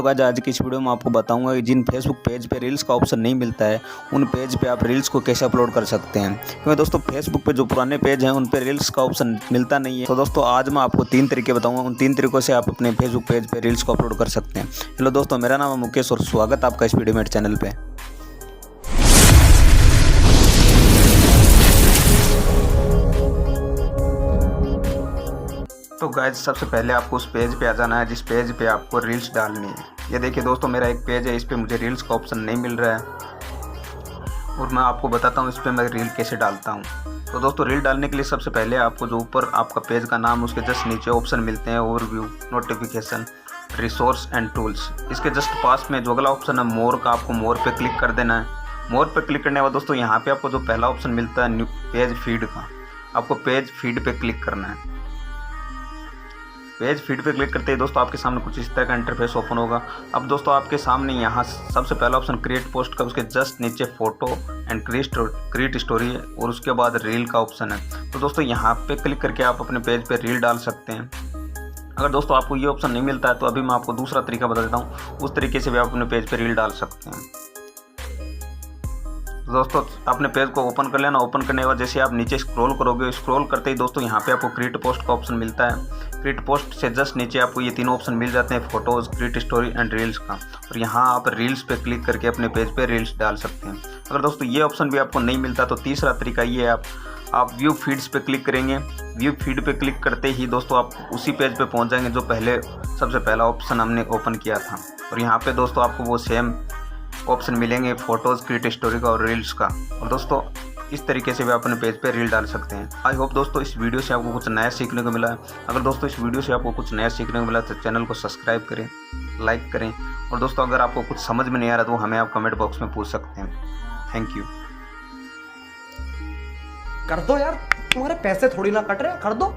Guys आज की इस वीडियो में आपको बताऊंगा कि जिन फेसबुक पेज पे रील्स का ऑप्शन नहीं मिलता है उन पेज पे आप रील्स को कैसे अपलोड कर सकते हैं। क्योंकि दोस्तों फेसबुक पे जो पुराने पेज हैं उन पे रील्स का ऑप्शन मिलता नहीं है। तो दोस्तों आज मैं आपको 3 तरीके बताऊंगा, उन 3 तरीकों से आप अपने फेसबुक पेज पे रील्स को अपलोड कर सकते हैं। हेलो दोस्तों, मेरा नाम है मुकेश और स्वागत आपका इस वीडियो मेरे चैनल पे। तो गाइज सबसे पहले आपको उस पेज पे आ जाना है जिस पेज पे आपको रील्स डालनी है। ये देखिए दोस्तों, मेरा एक पेज है, इस पे मुझे रील्स का ऑप्शन नहीं मिल रहा है और मैं आपको बताता हूँ इस पे मैं रील कैसे डालता हूँ। तो दोस्तों रील डालने के लिए सबसे पहले आपको जो ऊपर आपका पेज का नाम उसके जस्ट नीचे ऑप्शन मिलते हैं overview, notification, resource and tools. इसके जस्ट पास में जो अगला ऑप्शन है मोर का, आपको मोर पे क्लिक कर देना है। मोर पे क्लिक करने के बाद दोस्तों यहाँ पे आपको जो पहला ऑप्शन मिलता है न्यू पेज फीड का, आपको पेज फीड पे क्लिक करना है। पेज फीड पे क्लिक करते ही दोस्तों आपके सामने कुछ इस तरह का इंटरफेस ओपन होगा। अब दोस्तों आपके सामने यहाँ सबसे पहला ऑप्शन क्रिएट पोस्ट का, उसके जस्ट नीचे फोटो एंड क्रिएट स्टोरी है और उसके बाद रील का ऑप्शन है। तो दोस्तों यहाँ पे क्लिक करके आप अपने पेज पे रील डाल सकते हैं। अगर दोस्तों आपको ये ऑप्शन नहीं मिलता है तो अभी मैं आपको दूसरा तरीका बता देता हूँ, उस तरीके से भी आप अपने पेज पे रील डाल सकते हैं। दोस्तों अपने पेज को ओपन कर लेना। ओपन करने के बाद जैसे आप नीचे स्क्रॉल करोगे, स्क्रॉल करते ही दोस्तों यहाँ पे आपको क्रिएट पोस्ट का ऑप्शन मिलता है। क्रिएट पोस्ट से जस्ट नीचे आपको ये तीनों ऑप्शन मिल जाते हैं, photos, create story and reels का। और यहाँ आप रील्स पे क्लिक करके अपने पेज पे रील्स डाल सकते हैं। अगर दोस्तों ये ऑप्शन भी आपको नहीं मिलता तो तीसरा तरीका ये है, आप व्यू फीड्स पे क्लिक करेंगे। व्यू फीड पे क्लिक करते ही दोस्तों आप उसी पेज पे पहुँच जाएंगे जो पहले सबसे पहला ऑप्शन हमने ओपन किया था। और यहाँ पे दोस्तों आपको वो सेम ऑप्शन मिलेंगे फोटोज़, क्रिएट स्टोरी का और रील्स का। और दोस्तों इस तरीके से भी अपने पेज पे रील डाल सकते हैं। आई होप दोस्तों इस वीडियो से आपको कुछ नया सीखने को मिला है। अगर दोस्तों इस वीडियो से आपको कुछ नया सीखने को मिला तो चैनल को सब्सक्राइब करें, लाइक करें। और दोस्तों अगर आपको कुछ समझ में नहीं आ रहा तो हमें आप कमेंट बॉक्स में पूछ सकते हैं। Thank you. कर दो यार, तुम्हारे पैसे थोड़ी ना कट रहे, कर दो।